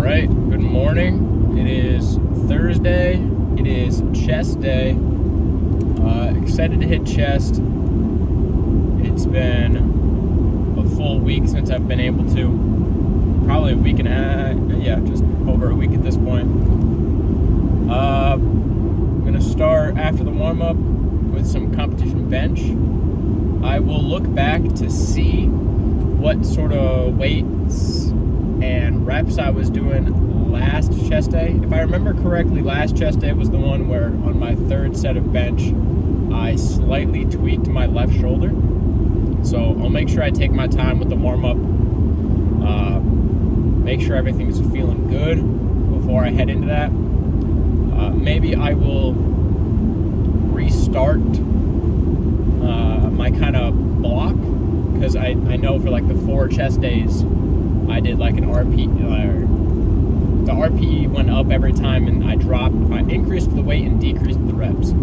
right, good morning. It is Thursday. It is chest day. Excited to hit chest. It's been a full week since I've been able to. Probably a week and a half. Yeah, just over a week at this point. I'm going to start after the warm-up with some competition bench. I will look back to see what sort of weights and reps I was doing last chest day. If I remember correctly, last chest day was the one where on my third set of bench, I slightly tweaked my left shoulder. So I'll make sure I take my time with the warm-up, make sure everything's feeling good before I head into that. Maybe I will restart my kind of block, because I know for like the 4 chest days I did like an RP, the RPE went up every time, and I increased the weight and decreased the reps.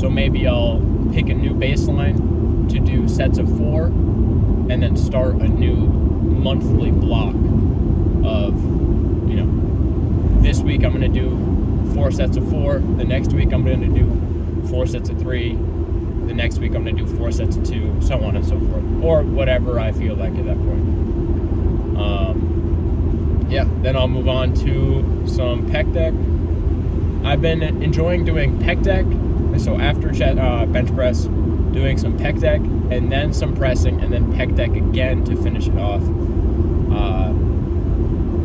So maybe I'll pick a new baseline to do sets of 4 and then start a new monthly block of, this week I'm going to do 4 sets of 4, the next week I'm going to do 4 sets of 3, the next week I'm going to do 4 sets of 2, so on and so forth, or whatever I feel like at that point. Then I'll move on to some pec deck. I've been enjoying doing pec deck, so after bench press, doing some pec deck, and then some pressing, and then pec deck again to finish it off.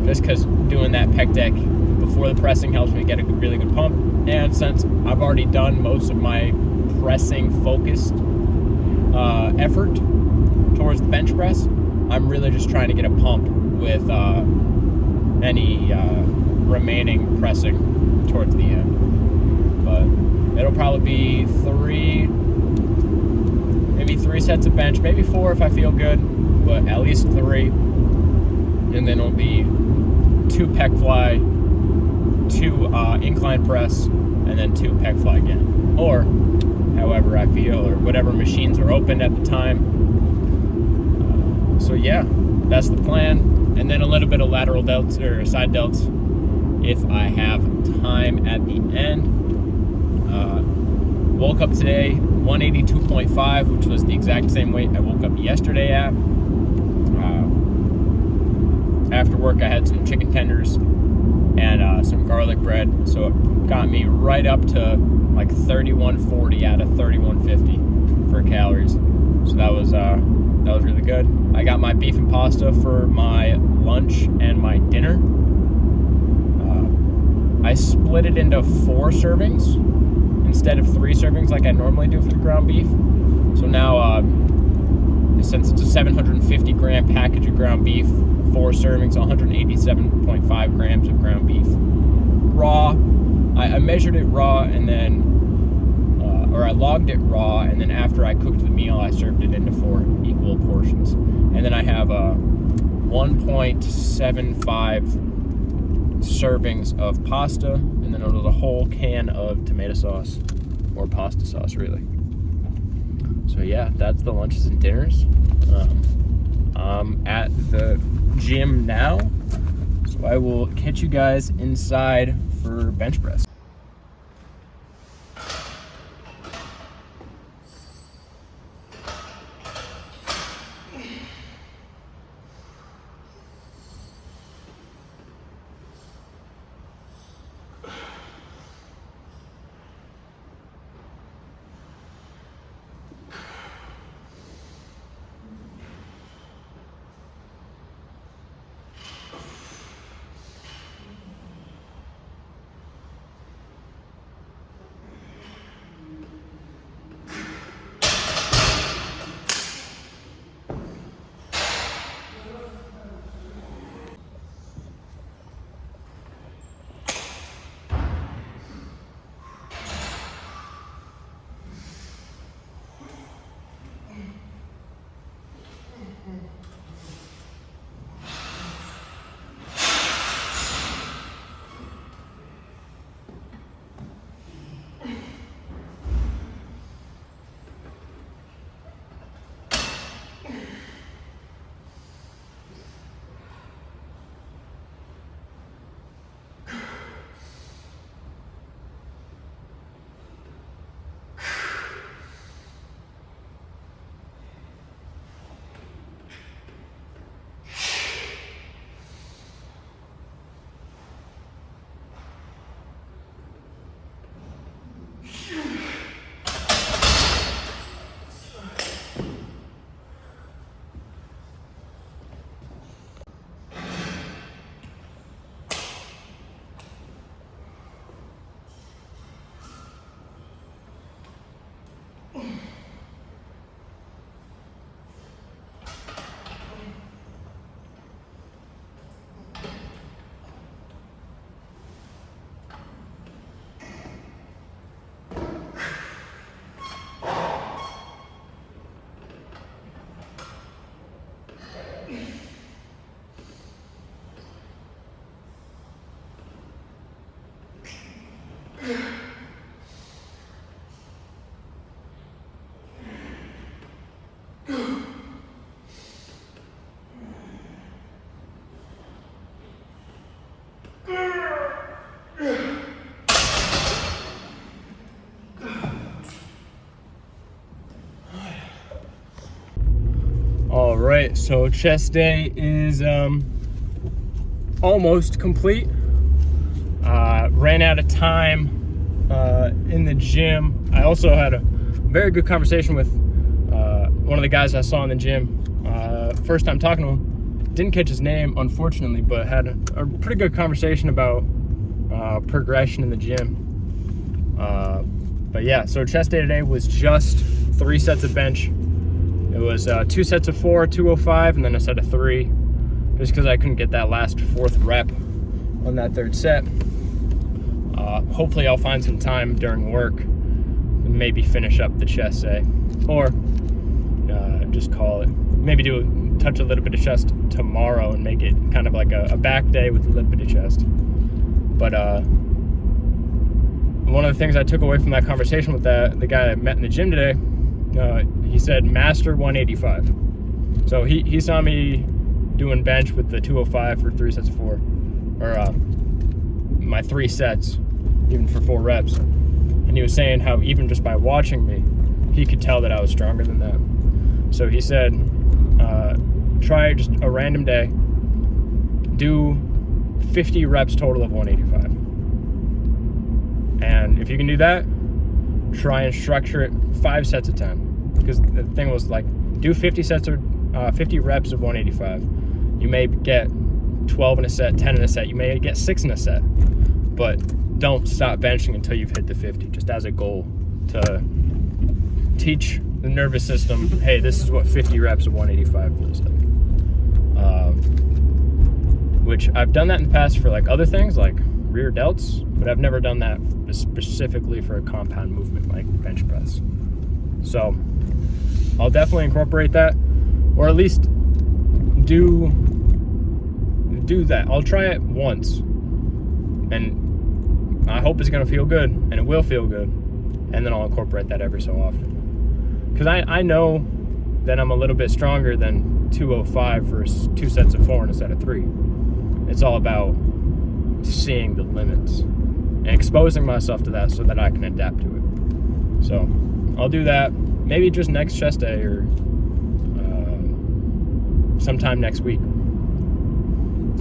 Just because doing that pec deck before the pressing helps me get a really good pump, and since I've already done most of my pressing focused effort towards the bench press, I'm really just trying to get a pump with any remaining pressing towards the end. But it'll probably be 3 sets of bench, maybe 4 if I feel good, but at least 3. And then it'll be 2 pec fly, 2 incline press, and then 2 pec fly again, or however I feel, or whatever machines are open at the time. So yeah, that's the plan. And then a little bit of lateral delts or side delts if I have time at the end. Woke up today 182.5, which was the exact same weight I woke up yesterday at. After work I had some chicken tenders and some garlic bread, so it got me right up to like 3140 out of 3150 for calories. So that was really good. I got my beef and pasta for my lunch and my dinner. I split it into 4 servings instead of 3 servings like I normally do for the ground beef. So now, since it's a 750 gram package of ground beef, 4 servings, 187.5 grams of ground beef. Raw, I measured it raw, and then, or I logged it raw, and then after I cooked the meal, I served it into 4 equal portions. And then I have 1.75 servings of pasta, and then there's a whole can of tomato sauce, or pasta sauce, really. So yeah, that's the lunches and dinners. I'm at the gym now, so I will catch you guys inside for bench press. All right, so chest day is almost complete. Ran out of time in the gym. I also had a very good conversation with one of the guys I saw in the gym. First time talking to him, didn't catch his name unfortunately, but had a pretty good conversation about progression in the gym. But yeah, so chest day today was just 3 sets of bench. It was 2 sets of 4, 205, and then a set of 3, just because I couldn't get that last 4th rep on that 3rd set. Hopefully I'll find some time during work and maybe finish up the chest day, or just call it. Maybe touch a little bit of chest tomorrow and make it kind of like a back day with a little bit of chest. But one of the things I took away from that conversation with the guy I met in the gym today, he said master 185. So he saw me doing bench with the 205 for 3 sets of 4, or my 3 sets, even for 4 reps. And he was saying how even just by watching me, he could tell that I was stronger than that. So he said, try just a random day, do 50 reps total of 185. And if you can do that, try and structure it 5 sets of 10. Because the thing was, like, do 50 reps of 185. You may get 12 in a set, 10 in a set. You may get 6 in a set. But don't stop benching until you've hit the 50, just as a goal to teach the nervous system, hey, this is what 50 reps of 185 feels like. Which I've done that in the past for like other things, like rear delts, but I've never done that specifically for a compound movement like bench press. So I'll definitely incorporate that, or at least do that. I'll try it once, and I hope it's gonna feel good, and it will feel good, and then I'll incorporate that every so often. Because I know that I'm a little bit stronger than 205 for 2 sets of 4 and a set of 3. It's all about seeing the limits and exposing myself to that so that I can adapt to it. So I'll do that maybe just next chest day or sometime next week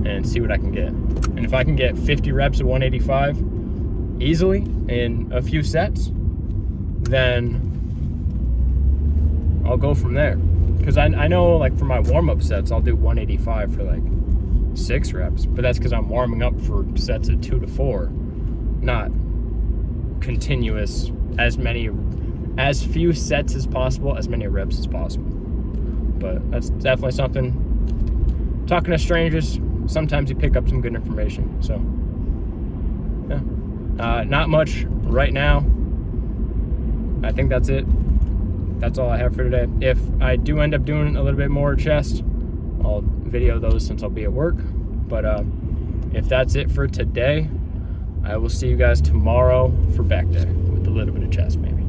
and see what I can get. And if I can get 50 reps of 185 easily in a few sets, then I'll go from there. Because I know, like, for my warm-up sets, I'll do 185 for like 6 reps, but that's because I'm warming up for sets of 2 to 4, not continuous, as few sets as possible, as many reps as possible. But that's definitely something. Talking to strangers, sometimes you pick up some good information. So yeah, not much right now. I think that's it. That's all I have for today. If I do end up doing a little bit more chest, I'll video those since I'll be at work. But if that's it for today, I will see you guys tomorrow for back day with a little bit of chest maybe.